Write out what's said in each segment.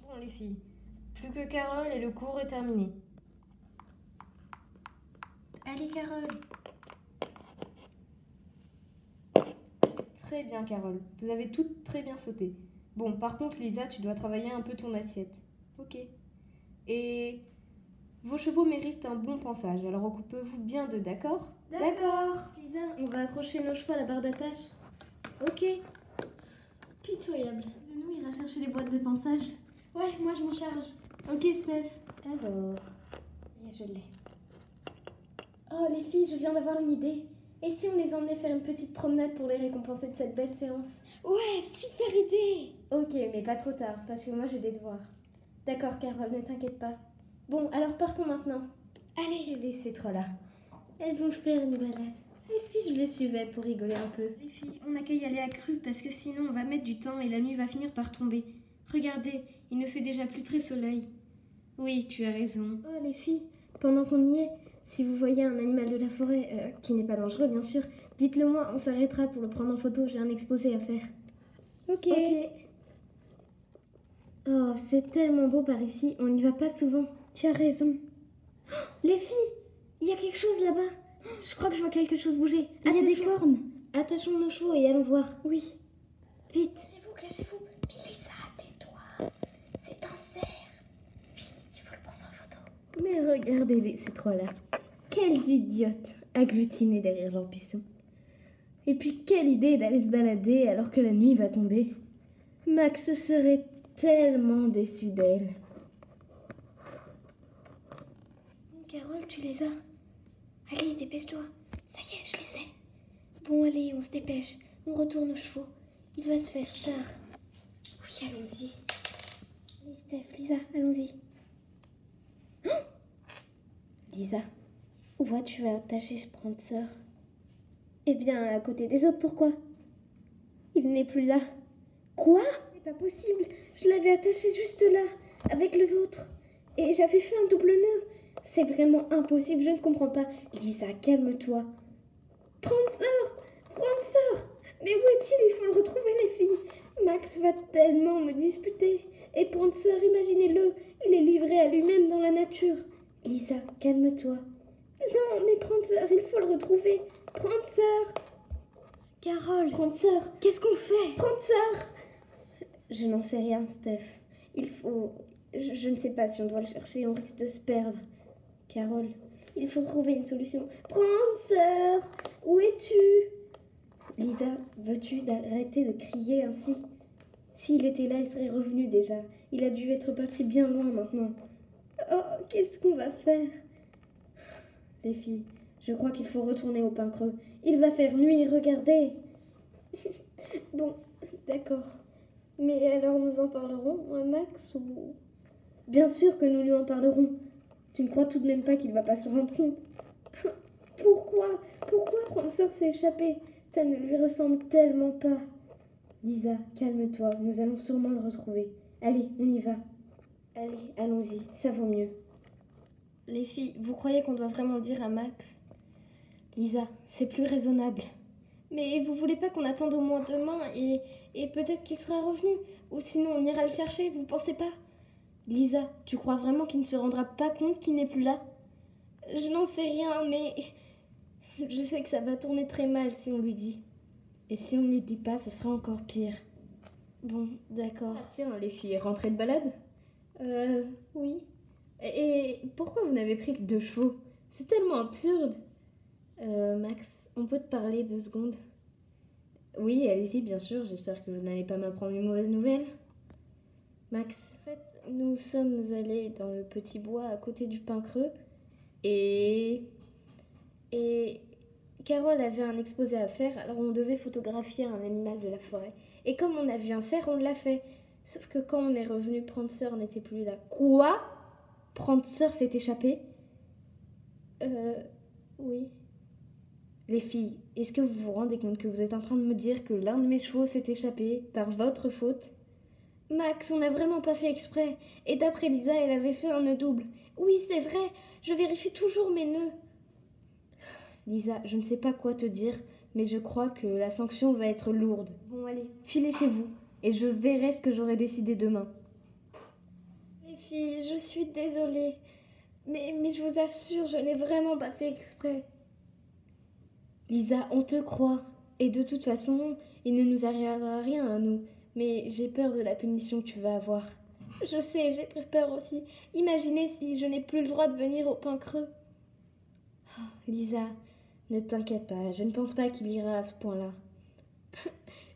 Bon les filles, plus que Carole et le cours est terminé. Allez Carole. Très bien Carole, vous avez toutes très bien sauté. Bon, par contre Lisa, tu dois travailler un peu ton assiette. Ok. Et vos chevaux méritent un bon pansage, alors occupez-vous bien d'eux, d'accord? D'accord. Lisa, on va accrocher nos chevaux à la barre d'attache. Ok. Pitoyable. Nous ira chercher les boîtes de pansage. Ouais, moi je m'en charge. Ok Steph. Alors, je l'ai. Oh les filles, je viens d'avoir une idée. Et si on les emmenait faire une petite promenade pour les récompenser de cette belle séance? Ouais, super idée. Ok, mais pas trop tard, parce que moi j'ai des devoirs. D'accord Carole, ne t'inquiète pas. Bon, alors partons maintenant. Allez, ces trois-là. Elles vont faire une balade. Et si je les suivais pour rigoler un peu? Les filles, on n'a qu'à y aller à cru parce que sinon on va mettre du temps et la nuit va finir par tomber. Regardez, il ne fait déjà plus très soleil. Oui, tu as raison. Oh les filles, pendant qu'on y est, si vous voyez un animal de la forêt, qui n'est pas dangereux bien sûr, dites-le moi, on s'arrêtera pour le prendre en photo, j'ai un exposé à faire. Ok. Oh, c'est tellement beau par ici, on n'y va pas souvent. Tu as raison. Oh, les filles, il y a quelque chose là-bas. Je crois que je vois quelque chose bouger. Il y a des cornes. Attachons nos chevaux et allons voir. Oui. Vite. Cachez-vous. Mélissa, tais-toi. C'est un cerf. Vite, il faut le prendre en photo. Mais regardez-les, ces trois-là. Quels idiotes agglutinés derrière leur buisson. Et puis, quelle idée d'aller se balader alors que la nuit va tomber. Max serait tellement déçu d'elle. Carole, tu les as? Allez, dépêche-toi. Ça y est, je les ai. Bon, allez, on se dépêche. On retourne aux chevaux. Il va se faire tard. Oui, allons-y. Allez, Steph, Lisa, allons-y. Oh, Lisa, où vas-tu attacher ce Prancer? Eh bien, à côté des autres, pourquoi? Il n'est plus là. Quoi? C'est pas possible. Je l'avais attaché juste là, avec le vôtre. Et j'avais fait un double nœud. C'est vraiment impossible, je ne comprends pas. Lisa, calme-toi. Prancer! Mais où est-il? Il faut le retrouver, les filles. Max va tellement me disputer. Et Prancer, imaginez-le, il est livré à lui-même dans la nature. Lisa, calme-toi. Non, mais Prancer, il faut le retrouver. Prancer! Carole! Prancer, qu'est-ce qu'on fait? Prancer! Je n'en sais rien, Steph. Il faut... Je ne sais pas si on doit le chercher, on risque de se perdre. Carole, il faut trouver une solution. Prancer! Où es-tu? Lisa, veux-tu arrêter de crier ainsi? S'il était là, il serait revenu déjà. Il a dû être parti bien loin maintenant. Oh, qu'est-ce qu'on va faire? Les filles, je crois qu'il faut retourner au pain creux. Il va faire nuit, regardez. Bon, d'accord. Mais alors nous en parlerons à Max ou... Bien sûr que nous lui en parlerons. Tu ne crois tout de même pas qu'il va pas se rendre compte? Pourquoi Prancer s'est échappé? Ça ne lui ressemble tellement pas. Lisa, calme-toi, nous allons sûrement le retrouver. Allez, on y va. Allez, allons-y, ça vaut mieux. Les filles, vous croyez qu'on doit vraiment le dire à Max? Lisa, c'est plus raisonnable. Mais vous voulez pas qu'on attende au moins demain et peut-être qu'il sera revenu? Ou sinon on ira le chercher, vous pensez pas? Lisa, tu crois vraiment qu'il ne se rendra pas compte qu'il n'est plus là? Je n'en sais rien, mais je sais que ça va tourner très mal si on lui dit. Et si on ne lui dit pas, ça sera encore pire. Bon, d'accord. Ah, tiens, les filles, rentrez de balade? Oui. Et pourquoi vous n'avez pris que 2 chevaux? C'est tellement absurde. Max, on peut te parler 2 secondes? Oui, allez-y, bien sûr. J'espère que vous n'allez pas m'apprendre une mauvaise nouvelle. Max, en fait, nous sommes allés dans le petit bois à côté du pain creux. Et Carole avait un exposé à faire, alors on devait photographier un animal de la forêt. Et comme on a vu un cerf, on l'a fait. Sauf que quand on est revenu, Prancer n'était plus là. Quoi? Prancer s'est échappé? Oui. Les filles, est-ce que vous vous rendez compte que vous êtes en train de me dire que l'un de mes chevaux s'est échappé par votre faute? Max, on n'a vraiment pas fait exprès. Et d'après Lisa, elle avait fait un nœud double. Oui, c'est vrai, je vérifie toujours mes nœuds. Lisa, je ne sais pas quoi te dire, mais je crois que la sanction va être lourde. Bon, allez. Filez chez vous, et je verrai ce que j'aurai décidé demain. filles, je suis désolée. Mais je vous assure, je n'ai vraiment pas fait exprès. Lisa, on te croit. Et de toute façon, il ne nous arrivera rien à nous. Mais j'ai peur de la punition que tu vas avoir. Je sais, j'ai très peur aussi. Imaginez si je n'ai plus le droit de venir au pain creux. Oh, Lisa, ne t'inquiète pas, je ne pense pas qu'il ira à ce point-là.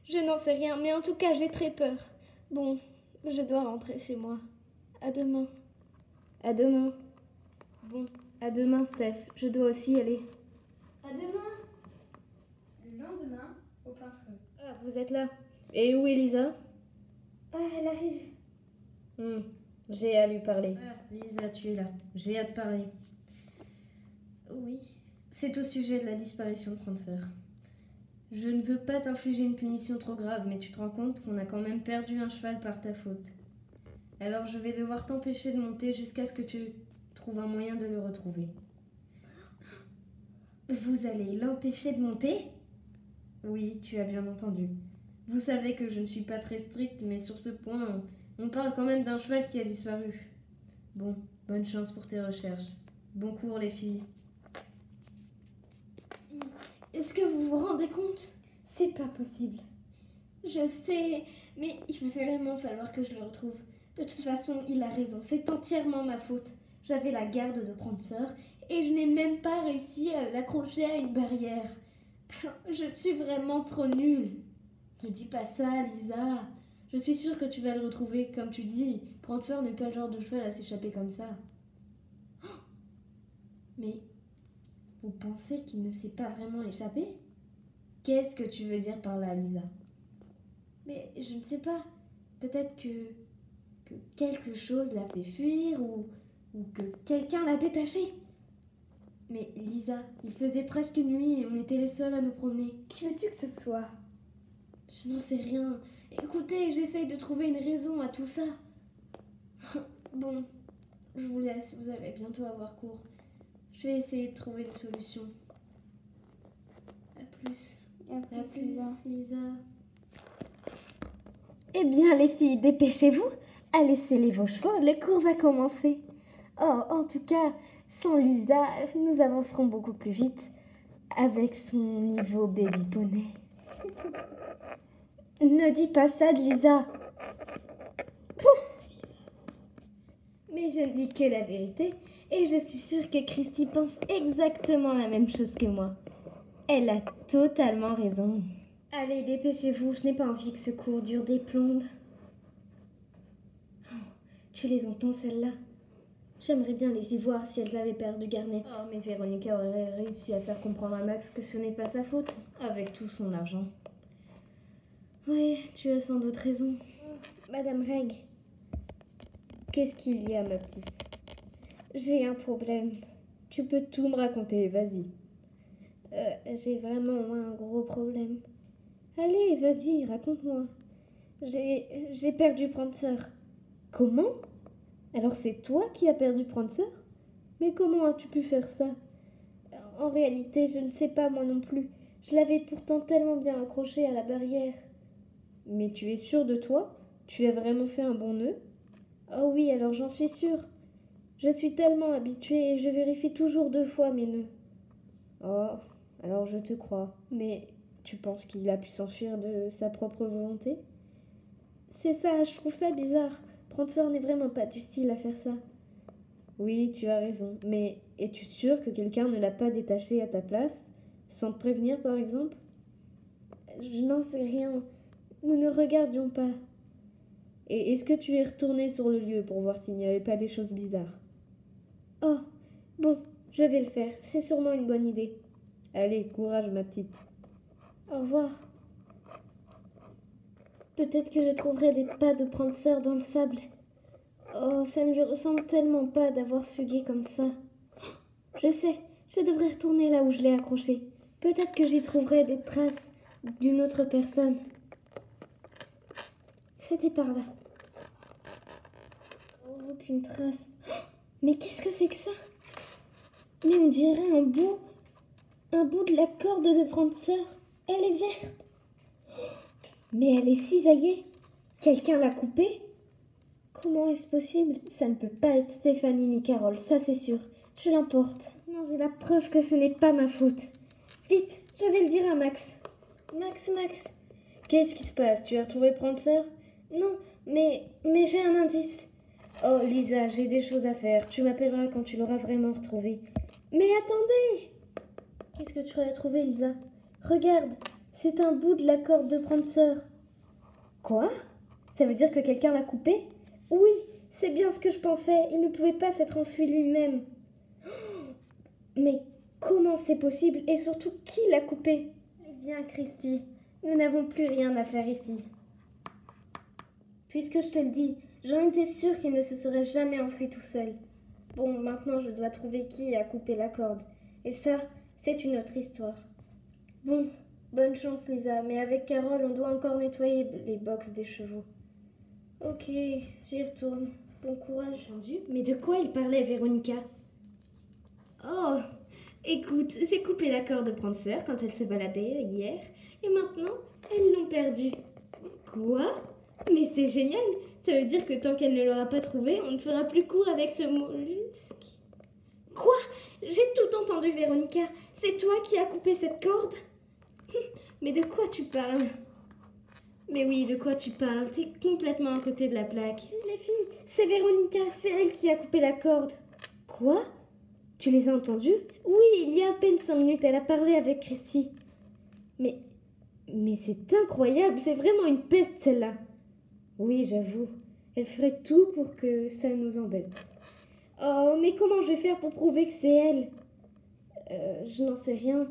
Je n'en sais rien, mais en tout cas, j'ai très peur. Bon, je dois rentrer chez moi. À demain. À demain. Bon, à demain, Steph. Je dois aussi y aller. À demain. Le lendemain, au pain creux. Ah, vous êtes là. Et où est Lisa? Ah, elle arrive. J'ai à lui parler. Ah, Lisa, tu es là. J'ai à te parler. Oui, c'est au sujet de la disparition de Prancer. Je ne veux pas t'infliger une punition trop grave, mais tu te rends compte qu'on a quand même perdu un cheval par ta faute. Alors je vais devoir t'empêcher de monter jusqu'à ce que tu trouves un moyen de le retrouver. Vous allez l'empêcher de monter? Oui, tu as bien entendu. Vous savez que je ne suis pas très stricte, mais sur ce point, on parle quand même d'un cheval qui a disparu. Bon, bonne chance pour tes recherches. Bon cours les filles. Est-ce que vous vous rendez compte? C'est pas possible. Je sais, mais il va vraiment falloir que je le retrouve. De toute façon, il a raison. C'est entièrement ma faute. J'avais la garde de Prancer et je n'ai même pas réussi à l'accrocher à une barrière. Je suis vraiment trop nulle. Ne dis pas ça, Lisa. Je suis sûre que tu vas le retrouver. Comme tu dis, Prancer n'est pas le genre de cheval à s'échapper comme ça. Mais vous pensez qu'il ne s'est pas vraiment échappé? Qu'est-ce que tu veux dire par là, Lisa? Mais je ne sais pas. Peut-être que quelque chose l'a fait fuir ou que quelqu'un l'a détaché. Mais Lisa, il faisait presque nuit et on était les seuls à nous promener. Qui veux-tu que ce soit? Je n'en sais rien. Écoutez, j'essaye de trouver une raison à tout ça. Bon, je vous laisse, vous allez bientôt avoir cours. Je vais essayer de trouver une solution. À plus. À plus, Lisa. Eh bien, les filles, dépêchez-vous. Allez sceller vos chevaux, le cours va commencer. Oh, en tout cas, sans Lisa, nous avancerons beaucoup plus vite avec son niveau baby poney. Ne dis pas ça de Lisa. Mais je ne dis que la vérité et je suis sûre que Christy pense exactement la même chose que moi. Elle a totalement raison. Allez, dépêchez-vous, je n'ai pas envie que ce cours dure des plombes. Oh, tu les entends, celles-là? J'aimerais bien les y voir si elles avaient perdu Garnet. Oh, mais Véronica aurait réussi à faire comprendre à Max que ce n'est pas sa faute, avec tout son argent. Oui, tu as sans doute raison. Madame Reg, qu'est-ce qu'il y a, ma petite? J'ai un problème. Tu peux tout me raconter, vas-y. J'ai vraiment un gros problème. Allez, vas-y, raconte-moi. J'ai perdu Prancer. Comment? Alors c'est toi qui as perdu Prancer? Mais comment as-tu pu faire ça? En réalité, je ne sais pas moi non plus. Je l'avais pourtant tellement bien accroché à la barrière. Mais tu es sûre de toi? Tu as vraiment fait un bon nœud? Oh oui, alors j'en suis sûre. Je suis tellement habituée et je vérifie toujours 2 fois mes nœuds. Oh, alors je te crois. Mais tu penses qu'il a pu s'enfuir de sa propre volonté? C'est ça, je trouve ça bizarre. Prancer n'est vraiment pas du style à faire ça. Oui, tu as raison. Mais es-tu sûre que quelqu'un ne l'a pas détaché à ta place, sans te prévenir par exemple? Je n'en sais rien. Nous ne regardions pas. Et est-ce que tu es retournée sur le lieu pour voir s'il n'y avait pas des choses bizarres? Oh, bon, je vais le faire. C'est sûrement une bonne idée. Allez, courage, ma petite. Au revoir. Peut-être que je trouverai des pas de Prancer dans le sable. Oh, ça ne lui ressemble tellement pas d'avoir fugué comme ça. Je sais, je devrais retourner là où je l'ai accroché. Peut-être que j'y trouverai des traces d'une autre personne. C'était par là. Oh, aucune trace. Mais qu'est-ce que c'est que ça? Mais on dirait un bout de la corde de Prancer. Elle est verte. Mais elle est cisaillée. Quelqu'un l'a coupée? Comment est-ce possible? Ça ne peut pas être Stéphanie ni Carole, ça c'est sûr. Je l'emporte. Non, j'ai la preuve que ce n'est pas ma faute. Vite, je vais le dire à Max. Max. Qu'est-ce qui se passe? Tu as retrouvé Prancer? Non, mais j'ai un indice. Oh, Lisa, j'ai des choses à faire. Tu m'appelleras quand tu l'auras vraiment retrouvé. Mais attendez! Qu'est-ce que tu as trouvé, Lisa? Regarde, c'est un bout de la corde de Prancer. Quoi? Ça veut dire que quelqu'un l'a coupé? Oui, c'est bien ce que je pensais. Il ne pouvait pas s'être enfui lui-même. Mais comment c'est possible? Et surtout, qui l'a coupé? Viens, Christy. Nous n'avons plus rien à faire ici. Puisque je te le dis, j'en étais sûre qu'il ne se serait jamais enfui tout seul. Bon, maintenant je dois trouver qui a coupé la corde. Et ça, c'est une autre histoire. Bon, bonne chance Lisa, mais avec Carole, on doit encore nettoyer les box des chevaux. Ok, j'y retourne. Bon courage. Entendu? Mais de quoi il parlait, Véronica? Oh, écoute, j'ai coupé la corde de Prancer quand elle se baladait hier, et maintenant, elles l'ont perdue. Quoi? Mais c'est génial! Ça veut dire que tant qu'elle ne l'aura pas trouvé, on ne fera plus court avec ce mollusque. Quoi? J'ai tout entendu, Véronica. C'est toi qui as coupé cette corde? Mais de quoi tu parles? Mais oui, de quoi tu parles? T'es complètement à côté de la plaque. Les filles, c'est Véronica, c'est elle qui a coupé la corde. Quoi? Tu les as entendues? Oui, il y a à peine 5 minutes, elle a parlé avec Christy. Mais c'est incroyable, c'est vraiment une peste celle-là. Oui, j'avoue, elle ferait tout pour que ça nous embête. Oh, mais comment je vais faire pour prouver que c'est elle? Je n'en sais rien.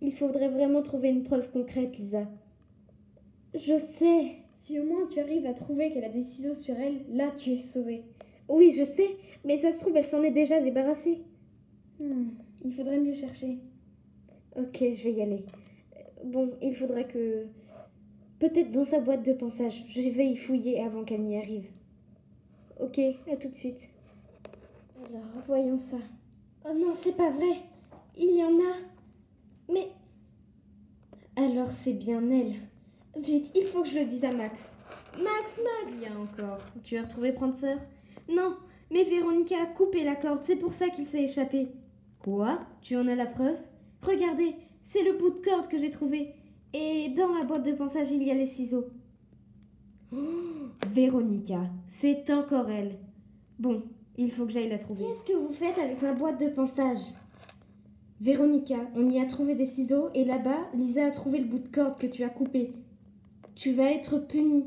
Il faudrait vraiment trouver une preuve concrète, Lisa. Je sais. Si au moins tu arrives à trouver qu'elle a des ciseaux sur elle, là tu es sauvée. Oui, je sais, mais ça se trouve, elle s'en est déjà débarrassée. Il faudrait mieux chercher. Ok, je vais y aller. Bon, il faudrait que... Peut-être dans sa boîte de pansage. Je vais y fouiller avant qu'elle n'y arrive. Ok, à tout de suite. Alors, voyons ça. Oh non, c'est pas vrai. Il y en a. Mais... Alors c'est bien elle. Vite, il faut que je le dise à Max. Max! Bien encore. Tu as retrouvé Prancer? Non, mais Véronica a coupé la corde. C'est pour ça qu'il s'est échappé. Quoi? Tu en as la preuve? Regardez, c'est le bout de corde que j'ai trouvé. Et dans la boîte de pansage, il y a les ciseaux. Oh, Véronica, c'est encore elle. Bon, il faut que j'aille la trouver. Qu'est-ce que vous faites avec ma boîte de pansage? Véronica, on y a trouvé des ciseaux et là-bas, Lisa a trouvé le bout de corde que tu as coupé. Tu vas être punie.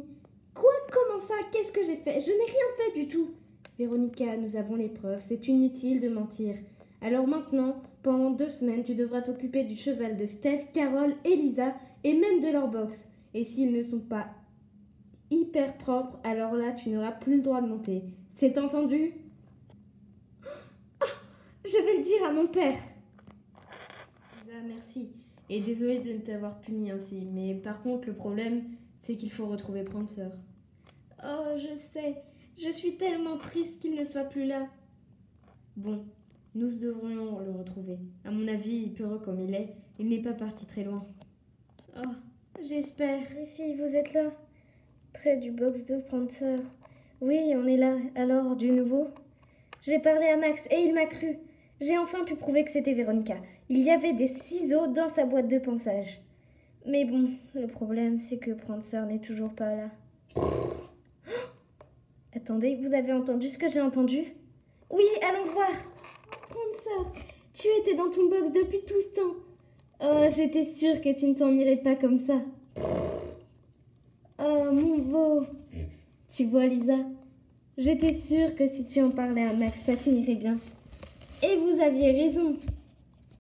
Quoi? Comment ça? Qu'est-ce que j'ai fait? Je n'ai rien fait du tout. Véronica, nous avons les preuves. C'est inutile de mentir. Alors maintenant, pendant 2 semaines, tu devras t'occuper du cheval de Steph, Carole et Lisa, et même de leur box. Et s'ils ne sont pas hyper propres, alors là, tu n'auras plus le droit de monter. C'est entendu? Oh, je vais le dire à mon père. Lisa, merci. Et désolée de ne t'avoir puni ainsi. Mais par contre, le problème, c'est qu'il faut retrouver Prancer. Oh, je sais. Je suis tellement triste qu'il ne soit plus là. Bon, nous devrions le retrouver. À mon avis, peureux comme il est, il n'est pas parti très loin. Oh, j'espère. Les filles, vous êtes là? Près du box de Prancer. Oui, on est là. Alors, du nouveau? J'ai parlé à Max et il m'a cru. J'ai enfin pu prouver que c'était Véronica. Il y avait des ciseaux dans sa boîte de pansage. Mais bon, le problème, c'est que Prancer n'est toujours pas là. Attendez, vous avez entendu ce que j'ai entendu? Oui, allons voir. Prancer, tu étais dans ton box depuis tout ce temps. Oh, j'étais sûre que tu ne t'en irais pas comme ça. Oh, mon beau. Tu vois, Lisa, j'étais sûre que si tu en parlais à Max, ça finirait bien. Et vous aviez raison.